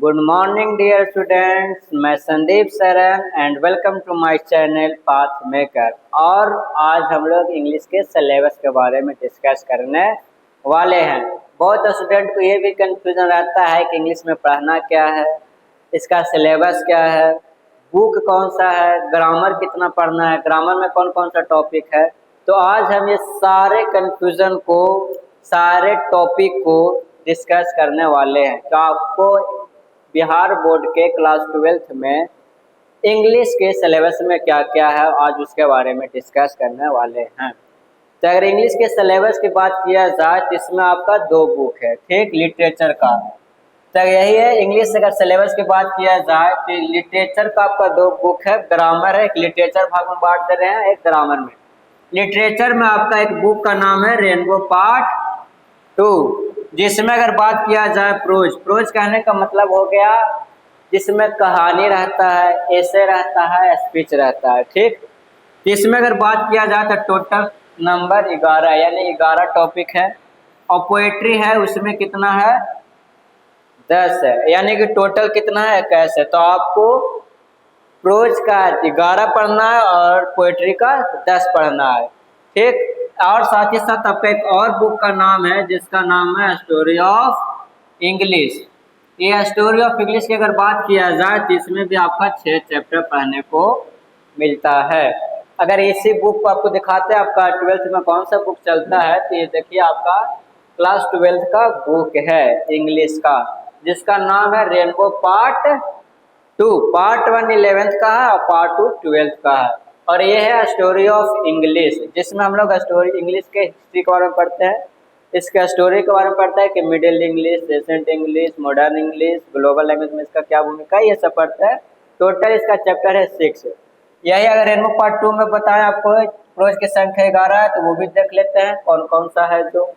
Good morning dear students, मैं Sandeep Saran and welcome to my channel path maker. और आज हम लोग इंग्लिश के सिलेबस के बारे में डिस्कस करने वाले हैं। बहुत स्टूडेंट को ये भी कंफ्यूजन रहता है कि इंग्लिश में पढ़ना क्या है, इसका सिलेबस क्या है, बुक कौन सा है, ग्रामर कितना पढ़ना है, ग्रामर में कौन कौन सा टॉपिक है। तो आज हम ये सारे टॉपिक को डिस्कस करने वाले हैं। तो आपको बिहार बोर्ड के क्लास 12th में इंग्लिश के सिलेबस में क्या क्या है आज उसके बारे में डिस्कस करने वाले हैं। तो अगर इंग्लिश के सिलेबस की बात किया जाए तो इसमें आपका 2 बुक है, ठीक, लिटरेचर का। तो यही है, इंग्लिश अगर सिलेबस की बात किया जाए तो लिटरेचर का आपका 2 बुक है, ग्रामर है, एक लिटरेचर भाग में बांट दे रहे हैं, एक ग्रामर में। लिटरेचर में आपका एक बुक का नाम है रेनबो पार्ट 2, जिसमें अगर बात किया जाए प्रोज कहने का मतलब हो गया जिसमें कहानी रहता है, एसे रहता है, स्पीच रहता है, ठीक। इसमें अगर बात किया जाए तो टोटल नंबर 11 यानी 11 टॉपिक है, और पोएट्री है उसमें कितना है 10 है, यानी कि टोटल कितना है 21 है। तो आपको प्रोज का 11 पढ़ना है और पोएट्री का 10 पढ़ना है, ठीक। और साथ ही साथ आपका एक और बुक का नाम है जिसका नाम है स्टोरी ऑफ इंग्लिश। ये स्टोरी ऑफ इंग्लिश की अगर बात किया जाए तो इसमें भी आपका 6 चैप्टर पढ़ने को मिलता है। अगर इसी बुक को आपको दिखाते हैं आपका 12th में कौन सा बुक चलता है, तो ये देखिए आपका क्लास 12th का बुक है इंग्लिश का, जिसका नाम है रेनबो पार्ट 2। पार्ट 1 11th का है और पार्ट 2 12th का है। और ये है स्टोरी ऑफ इंग्लिश, जिसमें हम लोग स्टोरी इंग्लिश के हिस्ट्री के बारे में पढ़ते हैं, इसका स्टोरी के बारे में पढ़ते हैं कि middle English, recent English, modern English, global language में इसका क्या भूमिका है, ये सब पढ़ते हैं। टोटल इसका चैप्टर है 6। यही अगर रेनबो पार्ट 2 में बताएं आपको प्रोज की संख्या 11 है, तो वो भी देख लेते हैं कौन कौन सा है जो।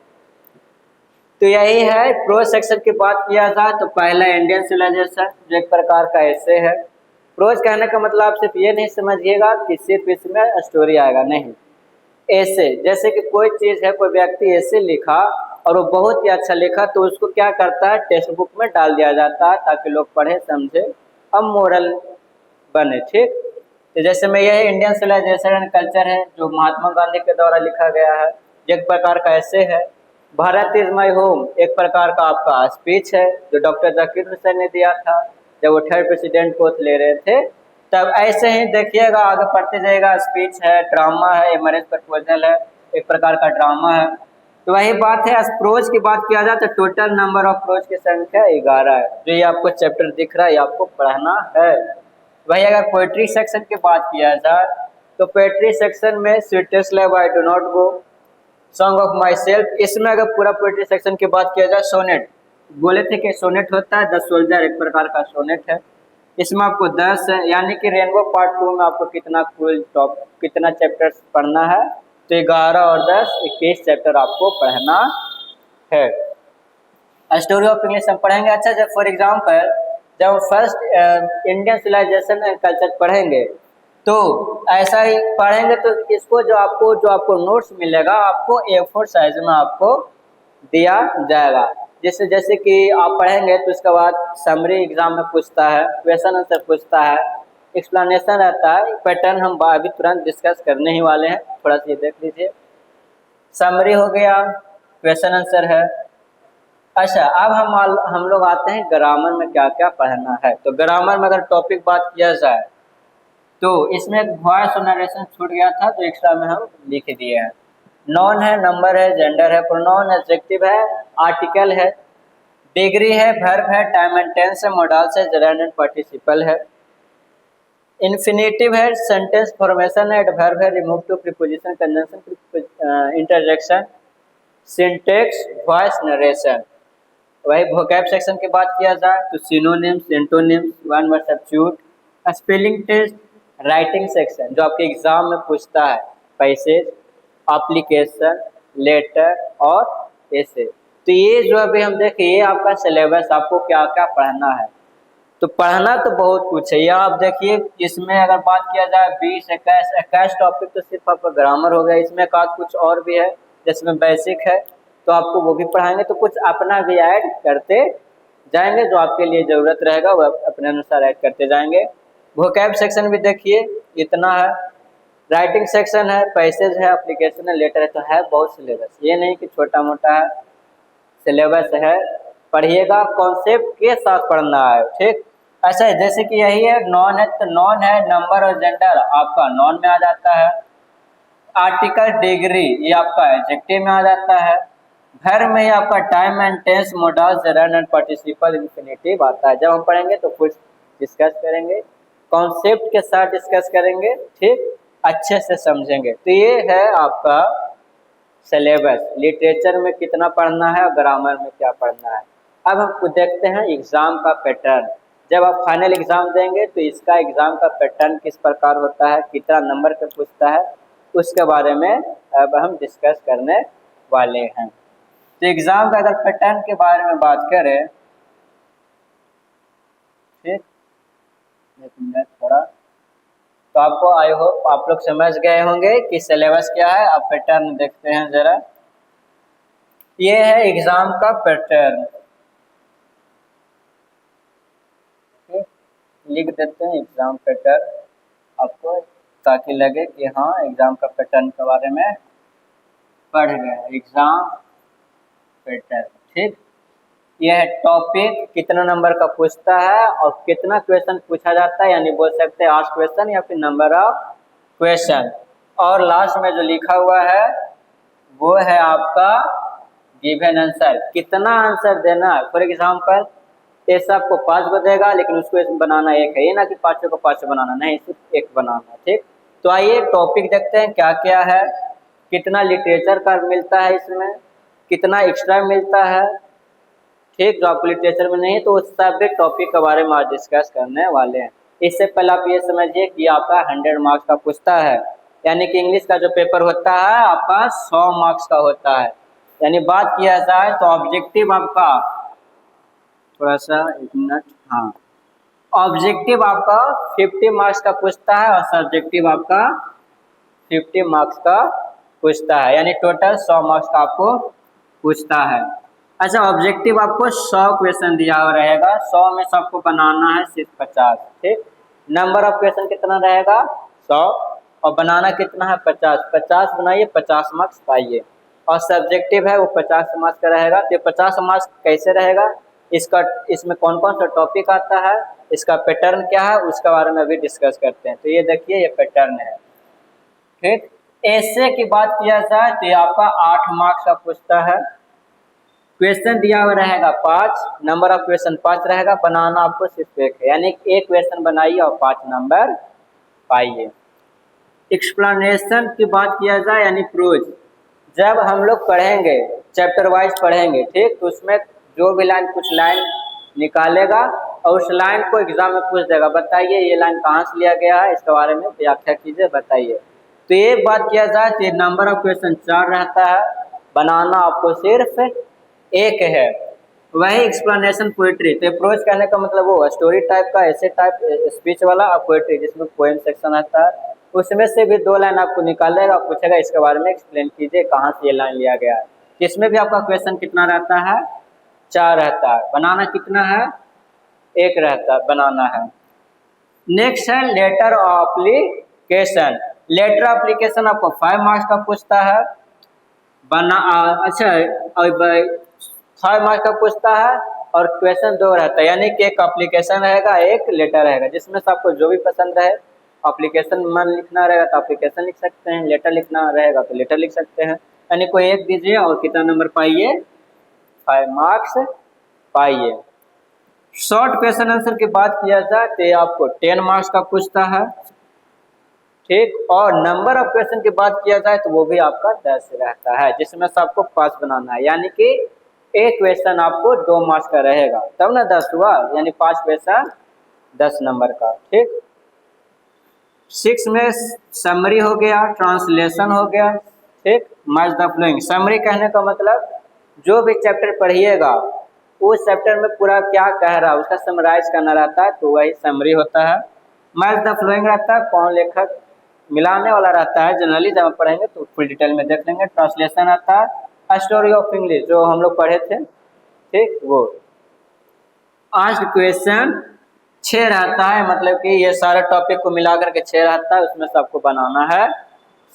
तो यही है, प्रोज सेक्शन की बात किया जाए तो पहला इंडियन सिविलाइजेशन जो एक प्रकार का ऐसे है। प्रोज कहने का मतलब आप सिर्फ ये नहीं समझिएगा कि सिर्फ इसमें स्टोरी आएगा, नहीं। ऐसे जैसे कि कोई चीज है, कोई व्यक्ति ऐसे लिखा और वो बहुत ही अच्छा लिखा तो उसको क्या करता है टेक्स्ट बुक में डाल दिया जाता है ताकि लोग पढ़े समझे अब मोरल बने, ठीक। तो जैसे में यह इंडियन सिविलाइजेशन एंड कल्चर है जो महात्मा गांधी के द्वारा लिखा गया है, एक प्रकार का ऐसे है। भारत इज माई होम एक प्रकार का आपका स्पीच है जो डॉक्टर जाकिर हुसैन ने दिया था जब वो 3rd प्रेसिडेंट को ले रहे थे। तब ऐसे ही देखिएगा आगे पढ़ते जाएगा, स्पीच है, ड्रामा है, मैरिज प्रपोजल है, एक प्रकार का ड्रामा है। तो वही बात है, प्रोज की बात किया जाए तो टोटल नंबर ऑफ प्रोज की संख्या 11 है, जो ये आपको चैप्टर दिख रहा है, ये आपको पढ़ना है। वही अगर पोएट्री सेक्शन की बात किया जाए तो पोएट्री सेक्शन में sweetest love I do not go, song of my self, इसमें अगर पूरा पोएट्री सेक्शन की बात किया जाए सोनेट, बोले थे कि सोनेट होता है 10 सोल्जर, एक प्रकार का सोनेट है, इसमें आपको 10 है। यानी कि रेनबो पार्ट 2 में आपको कितना चैप्टर पढ़ना है, तो 11 और 10 21 चैप्टर आपको पढ़ना है। स्टोरी ऑफ इंग्लिश हम पढ़ेंगे। अच्छा, जब फॉर एग्जाम्पल जब first Indian civilisation and culture पढ़ेंगे तो ऐसा ही पढ़ेंगे तो इसको जो आपको नोट्स मिलेगा आपको A4 साइज में आपको दिया जाएगा। जैसे कि आप पढ़ेंगे तो उसके बाद समरी एग्जाम में पूछता है, क्वेश्चन आंसर पूछता है, एक्सप्लेनेशन रहता है, पैटर्न हम अभी तुरंत डिस्कस करने ही वाले हैं, थोड़ा सा ये देख लीजिए। समरी हो गया, क्वेश्चन आंसर है। अच्छा, अब हम लोग आते हैं ग्रामर में क्या क्या पढ़ना है। तो ग्रामर में अगर टॉपिक बात किया जाए तो इसमें वॉइस और नरेशन छूट गया था तो एक्स्ट्रा में हम लिख दिए हैं। नॉन है, नंबर है, जेंडर है, प्रोनाउन, एडजेक्टिव है, आर्टिकल है, डिग्री है, वर्ब है, टाइम एंड टेंस है, मॉडल्स है, जर्नल एंड पार्टिसिपल है, इन्फिनेटिव है, सेंटेंस फॉर्मेशन है, एडवर्ब है, remove to, preposition, conjunction, interjection, syntax, voice narration. वही वोकैब सेक्शन की बात किया जाए तो synonyms, antonyms, one word substitute, spelling test, writing section जो आपके एग्जाम में पूछता है, पैसेज, एप्लीकेशन, लेटर और ऐसे। तो ये जो अभी हम देखें ये आपका सिलेबस, आपको क्या क्या पढ़ना है। तो पढ़ना तो बहुत कुछ है, ये आप देखिए इसमें अगर बात किया जाए 20 21 टॉपिक तो सिर्फ आपका ग्रामर हो गया, इसमें का कुछ और भी है जिसमें बेसिक है तो आपको वो भी पढ़ाएंगे, तो कुछ अपना भी ऐड करते जाएंगे, जो आपके लिए ज़रूरत रहेगा वो अपने अनुसार ऐड करते जाएंगे। वोकैब सेक्शन भी देखिए इतना है, राइटिंग सेक्शन है, पैसेज है, एप्लीकेशन है, लेटर है, तो है बहुत सिलेबस, ये नहीं कि छोटा मोटा है, सिलेबस है, पढ़िएगा, कॉन्सेप्ट के साथ पढ़ना है। ठीक, अच्छा है, जैसे कि यही है नॉन है, तो नॉन है नंबर और जेंडर आपका नॉन में आ जाता है। आर्टिकल डिग्री ये आपका एडजेक्टिव में आ जाता है। घर में ही आपका time and tense modals gerund and participle infinitive आता है। जब हम पढ़ेंगे तो कुछ डिस्कस करेंगे, कॉन्सेप्ट के साथ डिस्कस करेंगे, ठीक, अच्छे से समझेंगे। तो ये है आपका सिलेबस, लिटरेचर में कितना पढ़ना है और ग्रामर में क्या पढ़ना है। अब हम देखते हैं एग्जाम का पैटर्न। जब आप फाइनल एग्जाम देंगे तो इसका एग्जाम का पैटर्न किस प्रकार होता है, कितना नंबर पे पूछता है, उसके बारे में अब हम डिस्कस करने वाले हैं। तो एग्जाम का अगर पैटर्न के बारे में बात करें, ठीक, एक मिनट थोड़ा, तो आपको आई होप आप लोग समझ गए होंगे कि सिलेबस क्या है। अब पैटर्न देखते हैं जरा, ये है एग्जाम का पैटर्न, लिख देते हैं एग्जाम पैटर्न आपको, ताकि लगे कि हाँ एग्जाम का पैटर्न के बारे में पढ़ गए। एग्जाम पैटर्न, ठीक, यह है टॉपिक कितना नंबर का पूछता है और कितना क्वेश्चन पूछा जाता है, यानी बोल सकते हैं 8 क्वेश्चन या फिर नंबर ऑफ क्वेश्चन। और लास्ट में जो लिखा हुआ है वो है आपका गिवन आंसर, कितना आंसर देना है। फॉर एग्जाम्पल ऐसा आपको 5 को देगा, लेकिन उसको बनाना एक है, ये ना कि 5 को 5 बनाना, नहीं, सिर्फ एक बनाना। ठीक, तो आइए टॉपिक देखते हैं क्या क्या है, कितना लिटरेचर का मिलता है, इसमें कितना एक्स्ट्रा मिलता है। ठीक, जो आपको लिटरेचर में नहीं तो उस सभी टॉपिक के बारे में आज डिस्कस करने वाले हैं। इससे पहले आप ये समझिए कि आपका 100 मार्क्स का पूछता है, यानी कि इंग्लिश का जो पेपर होता है आपका 100 मार्क्स का होता है। यानी बात किया जाए तो ऑब्जेक्टिव आपका, थोड़ा सा एक मिनट, हाँ, ऑब्जेक्टिव आपका 50 मार्क्स का पूछता है और सब्जेक्टिव आपका 50 मार्क्स का पूछता है, यानी टोटल 100 मार्क्स का आपको पूछता है। अच्छा, ऑब्जेक्टिव आपको 100 क्वेश्चन दिया हुआ रहेगा, 100 में सबको बनाना है सिर्फ 50। ठीक, नंबर ऑफ क्वेश्चन कितना रहेगा 100, और बनाना कितना है 50, 50 बनाइए 50 मार्क्स पाइए। और सब्जेक्टिव है वो 50 मार्क्स का रहेगा। तो 50 मार्क्स कैसे रहेगा, इसका इसमें कौन कौन सा टॉपिक आता है, इसका पैटर्न क्या है, उसके बारे में अभी डिस्कस करते हैं। तो ये देखिए ये पैटर्न है। ठीक, ऐसे की बात किया जाए तो ये आपका 8 मार्क्स का पूछता है, क्वेश्चन दिया हुआ रहेगा 5, नंबर ऑफ क्वेश्चन 5 रहेगा, बनाना आपको सिर्फ एक है, यानी एक क्वेश्चन बनाइए और 5 नंबर पाइए। एक्सप्लेनेशन की बात किया जाए यानी प्रोज, जब हम लोग पढ़ेंगे चैप्टर वाइज पढ़ेंगे, ठीक, तो उसमें जो भी लाइन कुछ लाइन निकालेगा और उस लाइन को एग्जाम में पूछ देगा, बताइए ये लाइन कहाँ से लिया गया है, इसके बारे में व्याख्या कीजिए, बताइए। तो ये बात किया जाए तो नंबर ऑफ क्वेश्चन 4 रहता है, बनाना आपको सिर्फ एक है। वही एक्सप्लेनेशन पोएट्री, तो प्रोज कहने का मतलब वो स्टोरी टाइप का, ऐसे टाइप स्पीच वाला, और पोएट्री जिसमें पोएम सेक्शन आता है, उसमें से भी 2 लाइन आपको निकालेगा, पूछेगा इसके बारे में एक्सप्लेन कीजिए कहाँ से ये लाइन लिया गया है। इसमें भी आपका क्वेश्चन कितना रहता है 4 रहता है, बनाना कितना है 1 रहता है, बनाना है। नेक्स्ट है लेटर एप्लीकेशन, लेटर एप्लीकेशन आपको 5 मार्क्स का पूछता है, बना अच्छा 5 मार्क्स का पूछता है, और क्वेश्चन 2 रहता है, यानी कि एक एप्लीकेशन रहेगा एक लेटर रहेगा, जिसमें से आपको जो भी पसंद रहे, एप्लीकेशन मन लिखना रहेगा तो एप्लीकेशन लिख सकते हैं, लेटर लिखना रहेगा तो लेटर लिख सकते हैं। यानी कोई एक दीजिए और कितना नंबर पाइए 5 मार्क्स पाइए। शॉर्ट क्वेश्चन आंसर की बात किया जाए तो आपको 10 मार्क्स का पूछता है। ठीक, और नंबर ऑफ क्वेश्चन की बात किया जाए तो वो भी आपका 10 रहता है, जिसमें से आपको 5 बनाना है, यानी कि एक क्वेश्चन आपको 2 मार्क्स का रहेगा, तब ना 10 हुआ, यानी 5 क्वेश्चन 10 नंबर का। ठीक, 6 में समरी हो गया, ट्रांसलेशन हो गया। ठीक, मैच द फ्लोइंग, समरी कहने का मतलब जो भी चैप्टर पढ़िएगा उस चैप्टर में पूरा क्या कह रहा है उसका समराइज करना रहता है, तो वही समरी होता है। मैच द फ्लोइंग रहता है, कौन लेखक मिलाने वाला रहता है, जनरली जब हम पढ़ेंगे तो फुल डिटेल में देख लेंगे। ट्रांसलेशन आता है, स्टोरी ऑफ इंग्लिश जो हम लोग पढ़े थे, ठीक, वो आज क्वेश्चन 6 रहता है, मतलब कि ये सारे टॉपिक को मिलाकर के 6 रहता है, उसमें से आपको बनाना है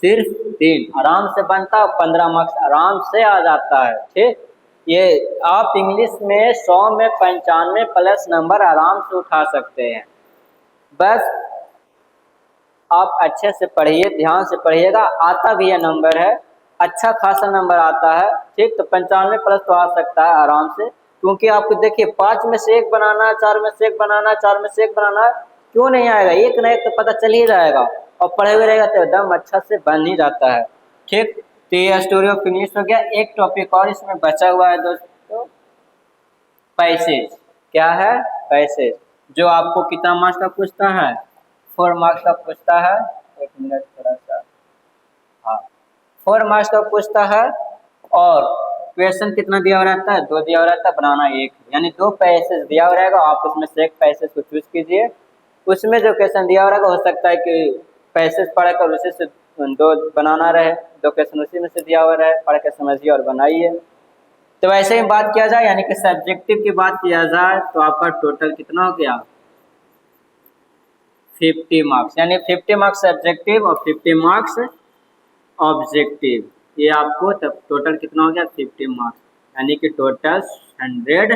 सिर्फ 3। आराम से बनता है, 15 मार्क्स आराम से आ जाता है। ठीक, ये आप इंग्लिश में 100 में 95 प्लस नंबर आराम से उठा सकते हैं। बस आप अच्छे से पढ़िए, ध्यान से पढ़िएगा, आता भी यह नंबर है, अच्छा खासा नंबर आता है। ठीक, तो 95 प्लस तो आ सकता है आराम से, क्योंकि आपको देखिए 5 में से 1 बनाना है, 4 में से 1 बनाना है, 4 में से 1 बनाना है, क्यों नहीं आएगा, एक ना एक तो पता चल ही जाएगा, और पढ़े हुए रहेगा तो एकदम अच्छा से बन ही जाता है। ठीक, तो ये स्टोरी ऑफ फिनिश हो गया। एक टॉपिक और इसमें बचा हुआ है दोस्तों, पैसेज। क्या है? पैसेज, जो आपको कितना मार्क्स का पूछता है? 4 मार्क्स का पूछता है। एक मिनट थोड़ा सा, हाँ, 4 मार्क्स का पूछता है, और क्वेश्चन कितना दिया हुआ रहता है? 2 दिया हुआ रहता है, बनाना 1, यानी 2 पैसेज दिया हुआ रहेगा, आप उसमें से एक पैसेज को चूज कीजिए। उसमें जो क्वेश्चन दिया हुआ रहेगा, हो सकता है कि पैसेज पढ़कर उसी से 2 बनाना रहे, 2 क्वेश्चन उसी में से दिया हुआ रहे, पढ़ के समझिए और बनाइए। तो वैसे ही बात किया जाए, यानी कि सब्जेक्टिव की बात किया जाए, तो आपका टोटल कितना हो गया? 50 मार्क्स, यानी 50 मार्क्स सब्जेक्टिव और 50 मार्क्स ऑब्जेक्टिव। ये आपको तब टोटल कितना हो गया? 50 मार्क्स, यानी कि टोटल 100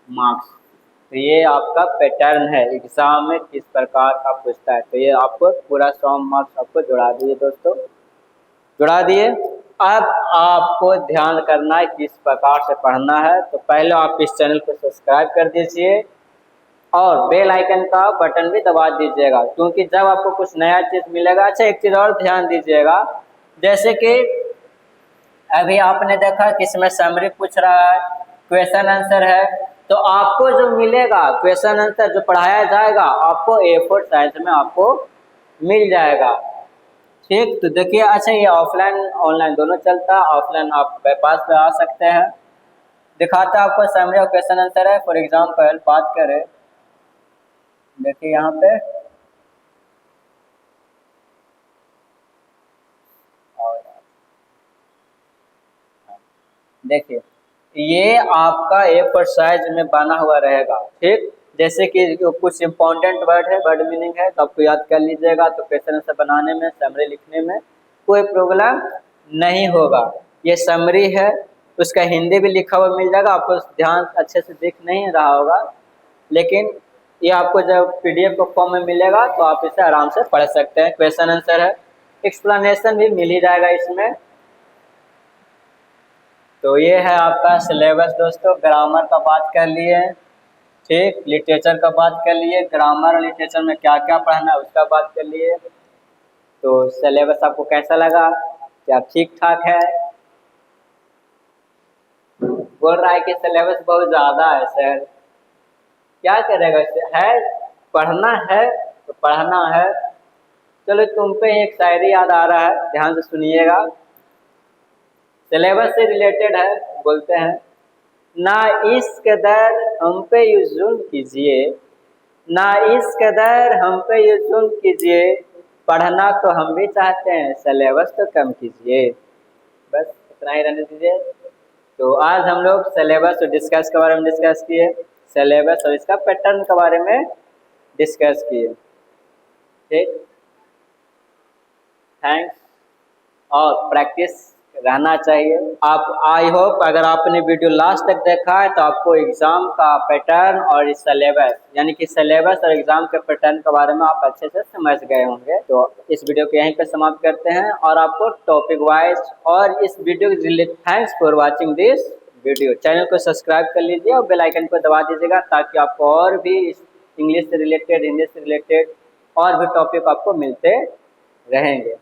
मार्क्स। तो ये आपका पैटर्न है, एग्जाम में किस प्रकार का पूछता है। तो ये आपको पूरा 100 मार्क्स आपको जुड़ा दिए दोस्तों, जुड़ा दिए। अब आपको ध्यान करना है किस प्रकार से पढ़ना है। तो पहले आप इस चैनल को सब्सक्राइब कर दीजिए और बेल आइकन का बटन भी दबा दीजिएगा, क्योंकि जब आपको कुछ नया चीज़ मिलेगा। अच्छा, एक चीज़ और ध्यान दीजिएगा, जैसे कि अभी आपने देखा कि इसमें समरी पूछ रहा है, क्वेश्चन आंसर है, तो आपको जो मिलेगा क्वेश्चन आंसर जो पढ़ाया जाएगा, आपको A4 साइज में आपको मिल जाएगा। ठीक, तो देखिए, अच्छा, ये ऑफलाइन ऑनलाइन दोनों चलता है। ऑफलाइन आप पास पे आ सकते हैं, दिखाता है आपको समरी और क्वेश्चन आंसर है। फॉर एग्जाम्पल बात करें, देखिए यहाँ पे देखिए, ये आपका A4 साइज में बना हुआ रहेगा। ठीक, जैसे कि कुछ इंपॉर्टेंट वर्ड है, वर्ड मीनिंग है, तो आपको याद कर लीजिएगा, तो क्वेश्चन आंसर बनाने में, समरी लिखने में कोई प्रॉब्लम नहीं होगा। ये समरी है, उसका हिंदी भी लिखा हुआ मिल जाएगा, आपको ध्यान अच्छे से दिख नहीं रहा होगा, लेकिन ये आपको जब PDF के फॉर्म में मिलेगा तो आप इसे आराम से पढ़ सकते हैं। क्वेश्चन आंसर है, एक्सप्लेनेशन भी मिल ही जाएगा इसमें। तो ये है आपका सिलेबस दोस्तों। ग्रामर का बात कर लिए, ठीक, लिटरेचर का बात कर लिए, ग्रामर और लिटरेचर में क्या क्या पढ़ना है उसका बात कर लिए। तो सिलेबस आपको कैसा लगा? क्या ठीक ठाक है? बोल रहा है कि सिलेबस बहुत ज़्यादा है सर, क्या करेगा? है, पढ़ना है तो पढ़ना है। चलो, तुम पे एक शायरी याद आ रहा है, ध्यान से सुनिएगा, सिलेबस से रिलेटेड है। बोलते हैं, ना इस कदर हम पे ये जुल्म कीजिए, ना इस कदर हम पे ये जुल्म कीजिए, पढ़ना तो हम भी चाहते हैं, सिलेबस तो कम कीजिए। बस इतना ही रहने दीजिए। तो आज हम लोग सिलेबस और डिस्कस के बारे में डिस्कस किए, सिलेबस और इसका पैटर्न के बारे में डिस्कस किए। ठीक, थैंक्स, और प्रैक्टिस रहना चाहिए। आप, आई होप अगर आपने वीडियो लास्ट तक देखा है तो आपको एग्ज़ाम का पैटर्न और इस सिलेबस, यानी कि सिलेबस और एग्ज़ाम के पैटर्न के बारे में आप अच्छे से समझ गए होंगे। तो इस वीडियो को यहीं पे समाप्त करते हैं, और आपको टॉपिक वाइज और इस वीडियो के related, thanks for watching this video. Channel को सब्सक्राइब कर लीजिए और बेल आइकन को दबा दीजिएगा, ताकि आपको और भी इंग्लिश से रिलेटेड, हिंदी से रिलेटेड और भी टॉपिक आपको मिलते रहेंगे।